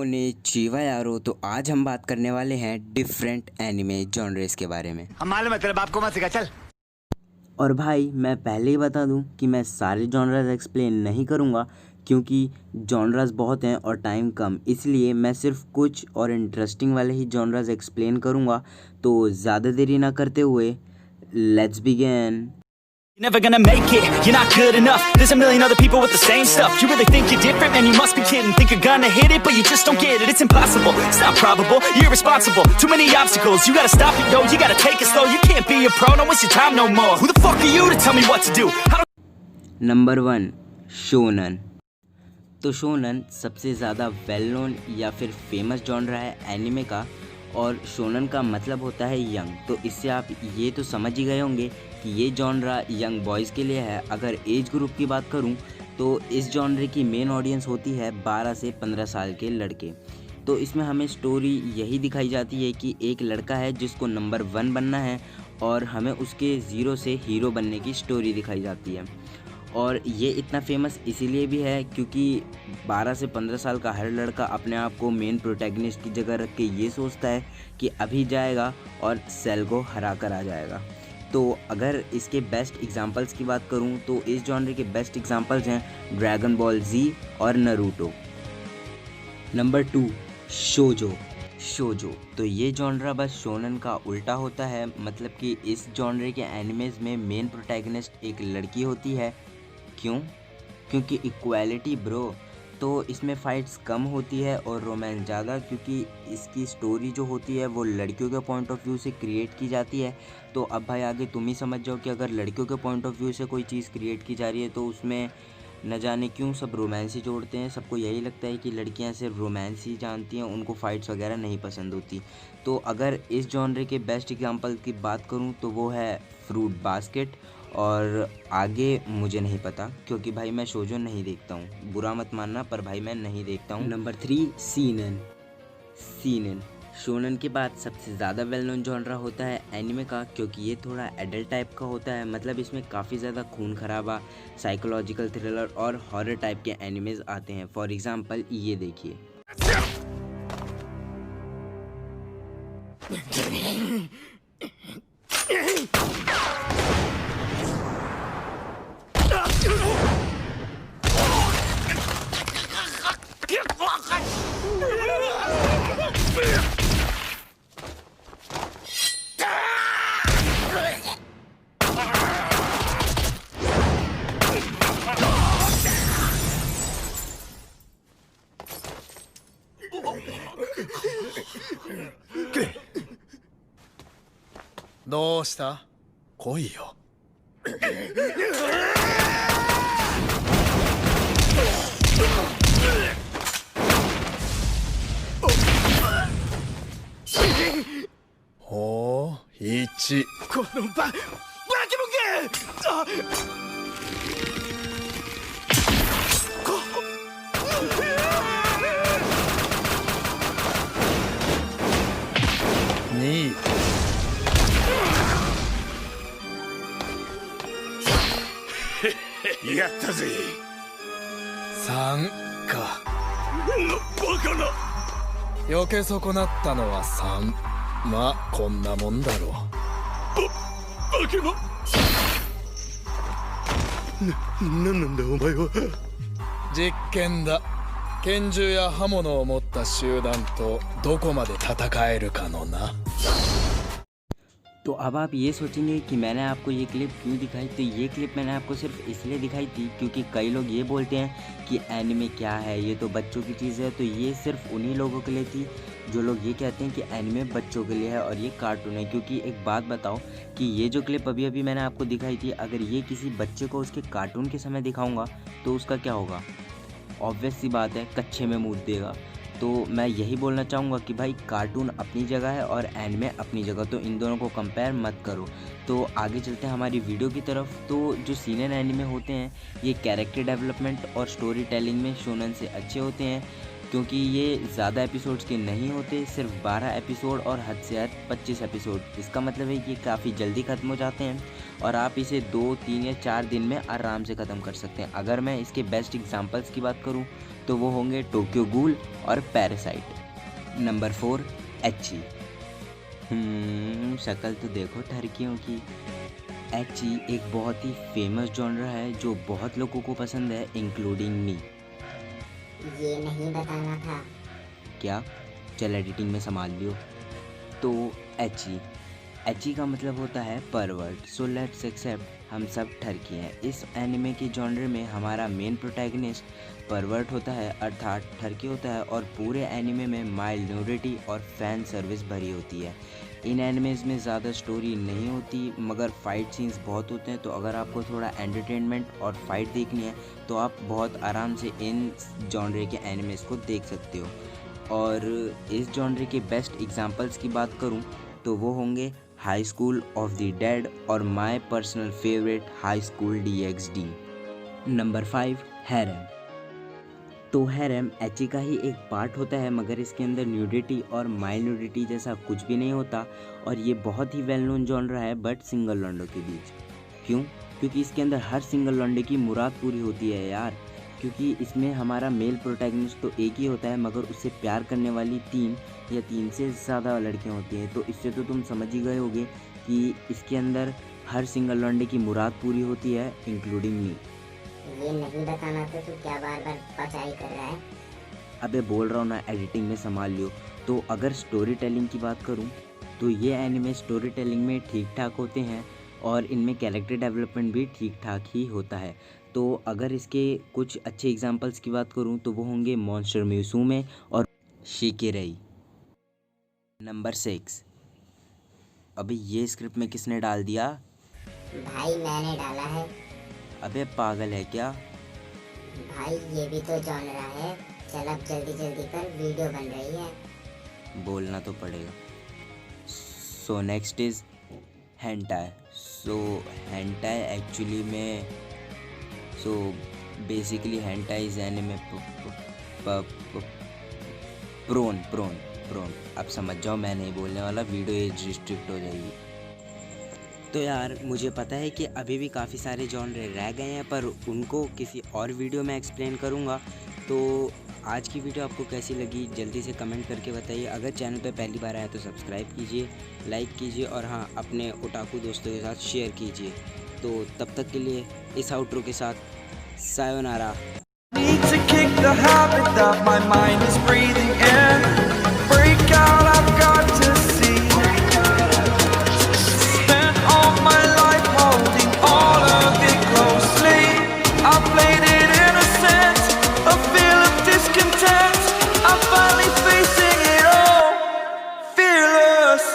ने चीवा यारो। तो आज हम बात करने वाले हैं डिफरेंट एनिमे जॉनरेस के बारे में। हम मालूम है तेरे बाप को मत सिखा, चल। और भाई मैं पहले ही बता दूं कि मैं सारे जॉनरास एक्सप्लेन नहीं करूंगा क्योंकि जॉनरास बहुत हैं और टाइम कम, इसलिए मैं सिर्फ कुछ और इंटरेस्टिंग वाले ही जॉनरास एक्सप्लेन करूंगा। तो ज़्यादा देरी ना करते हुए let's begin. You're never gonna make it, you're not good enough. There's a million other people with the same stuff. You really think you're different? Man, you must be kidding. Think you're gonna hit it, but you just don't get it. It's impossible, it's not probable, you're irresponsible. Too many obstacles, you gotta stop it, yo. You gotta take it slow, you can't be a pro. Don't waste your time no more. Who the fuck are you to tell me what to do? Number 1 shonen. तो shonen सबसे ज़्यादा well known या फिर famous genre है anime का, और shonen का मतलब होता है यंग। तो इससे आप ये तो समझ ही गए होंगे कि ये जॉनरा यंग बॉयज़ के लिए है। अगर एज ग्रुप की बात करूं तो इस जॉनरे की मेन ऑडियंस होती है 12 से 15 साल के लड़के। तो इसमें हमें स्टोरी यही दिखाई जाती है कि एक लड़का है जिसको नंबर 1 बनना है और हमें उसके ज़ीरो से हीरो बनने की स्टोरी दिखाई जाती है। और ये इतना फेमस इसीलिए भी है क्योंकि 12 से 15 साल का हर लड़का अपने आप को मेन प्रोटैगनिस्ट की जगह रख के ये सोचता है कि अभी जाएगा और सेल को हरा कर आ जाएगा। तो अगर इसके बेस्ट एग्जांपल्स की बात करूं तो इस जॉनर के बेस्ट एग्जांपल्स हैं ड्रैगन बॉल जी और नरूटो। Number 2 Shojo. तो ये जॉनरा बस शोनन का उल्टा होता है, मतलब कि इस जॉनरे के एनिमेज में मेन प्रोटैगनिस्ट एक लड़की होती है। क्यों? क्योंकि इक्वालिटी ब्रो। तो इसमें फ़ाइट्स कम होती है और रोमांस ज़्यादा, क्योंकि इसकी स्टोरी जो होती है वो लड़कियों के पॉइंट ऑफ व्यू से क्रिएट की जाती है। तो अब भाई आगे तुम ही समझ जाओ कि अगर लड़कियों के पॉइंट ऑफ व्यू से कोई चीज़ क्रिएट की जा रही है तो उसमें न जाने क्यों सब रोमांस ही जोड़ते हैं। सबको यही लगता है कि लड़कियां सिर्फ रोमांस ही जानती हैं, उनको फ़ाइट्स वगैरह नहीं पसंद होती। तो अगर इस जॉनरे के बेस्ट एग्जांपल की बात करूं तो वो है फ्रूट बास्केट, और आगे मुझे नहीं पता क्योंकि भाई मैं शोजो नहीं देखता हूँ, बुरा मत मानना, पर भाई मैं नहीं देखता हूँ। Number 3 seinen. शोनन के बाद सबसे ज़्यादा वेल नोन जॉनरा होता है एनिमे का, क्योंकि ये थोड़ा एडल्ट टाइप का होता है। मतलब इसमें काफ़ी ज़्यादा खून खराबा, साइकोलॉजिकल थ्रिलर और हॉरर टाइप के एनिमेज आते हैं। फॉर एग्जांपल ये देखिए।どうした？来いよ。ほう、1。このバケモン2。やったぜ。3か。バカな。避け損なったのは3。まあこんなもんだろう。バケモン。なんなんだお前は。実験だ。拳銃や刃物を持った集団とどこまで戦えるかのな。तो अब आप ये सोचेंगे कि मैंने आपको ये क्लिप क्यों दिखाई। तो ये क्लिप मैंने आपको सिर्फ इसलिए दिखाई थी क्योंकि कई लोग ये बोलते हैं कि एनिमे क्या है, ये तो बच्चों की चीज़ है। तो ये सिर्फ उन्हीं लोगों के लिए थी जो लोग ये कहते हैं कि एनिमे बच्चों के लिए है और ये कार्टून है। क्योंकि एक बात बताओ कि ये जो क्लिप अभी अभी मैंने आपको दिखाई थी, अगर ये किसी बच्चे को उसके कार्टून के समय दिखाऊँगा तो उसका क्या होगा? ऑब्वियस सी बात है, कच्चे में मूत देगा। तो मैं यही बोलना चाहूँगा कि भाई कार्टून अपनी जगह है और एनिमे अपनी जगह, तो इन दोनों को कंपेयर मत करो। तो आगे चलते हैं हमारी वीडियो की तरफ। तो जो सीनियर एनिमे होते हैं ये कैरेक्टर डेवलपमेंट और स्टोरी टेलिंग में शोनन से अच्छे होते हैं, क्योंकि ये ज़्यादा एपिसोड्स के नहीं होते, सिर्फ 12 एपिसोड और हद से हद 25 एपिसोड। इसका मतलब है कि ये काफ़ी जल्दी ख़त्म हो जाते हैं और आप इसे 2, 3 या 4 दिन में आराम से ख़त्म कर सकते हैं। अगर मैं इसके बेस्ट एग्जांपल्स की बात करूं तो वो होंगे टोक्यो गूल और पैरासाइट। Number 4 Aichi. शक्ल तो देखो ठरकियों की। एची एक बहुत ही फेमस जॉनर है जो बहुत लोगों को पसंद है, इंक्लूडिंग मी। ये नहीं बताना था क्या? चल एडिटिंग में संभाल लियो। तो एची का मतलब होता है परवर्ट। सो लेट्स एक्सेप्ट हम सब ठरकी हैं। इस एनिमे के जॉनर में हमारा मेन प्रोटैगनिस्ट परवर्ट होता है, अर्थात ठरकी होता है, और पूरे एनिमे में माइल्ड न्यूडिटी और फैन सर्विस भरी होती है। इन एनिमेज में ज़्यादा स्टोरी नहीं होती मगर फाइट सीन्स बहुत होते हैं, तो अगर आपको थोड़ा एंटरटेनमेंट और फाइट देखनी है तो आप बहुत आराम से इन जॉनर के एनिमेज को देख सकते हो। और इस जॉनर के बेस्ट एग्जांपल्स की बात करूं तो वो होंगे high school of the dead और my personal favourite high school DxD। Number 5 harem. तो हैरम एची का ही एक पार्ट होता है मगर इसके अंदर न्यूडिटी और माइल्ड न्यूडिटी जैसा कुछ भी नहीं होता और ये बहुत ही वेल नोन जॉनर है बट सिंगल लॉन्डो के बीच। क्यों? क्योंकि इसके अंदर हर सिंगल लॉन्डे की मुराद पूरी होती है यार। क्योंकि इसमें हमारा मेल प्रोटैगनिस्ट तो एक ही होता है मगर उससे प्यार करने वाली 3 या 3 से ज़्यादा लड़कियाँ होती हैं। तो इससे तो तुम समझ ही गए होगे कि इसके अंदर हर सिंगल लॉन्डे की मुराद पूरी होती है, इंक्लूडिंग मी। ये नहीं बताना तो तू क्या बार बार पचाई कर रहा है? अबे बोल रहा हूँ ना, एडिटिंग में संभाल लियो। तो अगर स्टोरी टेलिंग की बात करूँ तो ये एनिमे स्टोरी टेलिंग में ठीक ठाक होते हैं और इनमें कैरेक्टर डेवलपमेंट भी ठीक ठाक ही होता है। तो अगर इसके कुछ अच्छे एग्जांपल्स की बात करूँ तो वो होंगे मॉन्स्टर म्यूसूमे और शिकेरई। नंबर 6। अबे ये स्क्रिप्ट में किसने डाल दिया? भाई मैंने डाला है। अबे पागल है क्या? भाई ये भी तो जॉनरा है। चल अब जल्दी जल्दी कर, वीडियो बन रही है। बोलना तो पड़ेगा। So next is hentai. So hentai actually में basically hentai is anime porn. अब समझ जाओ, मैं नहीं बोलने वाला, वीडियो एज रिस्ट्रिक्ट हो जाएगी। तो यार मुझे पता है कि अभी भी काफ़ी सारे जॉनरे रह गए हैं पर उनको किसी और वीडियो में एक्सप्लेन करूँगा। तो आज की वीडियो आपको कैसी लगी जल्दी से कमेंट करके बताइए। अगर चैनल पे पहली बार आया तो सब्सक्राइब कीजिए, लाइक कीजिए और हाँ, अपने ओटाकू दोस्तों के साथ शेयर कीजिए। तो तब तक के लिए इस आउट्रो के साथ sayonara. Need to kick the habit that my mind is breathing in. Break out, I've got to see. Spent all my life holding all of it closely. I played it innocent, a feel of discontent. I'm finally facing it all, fearless.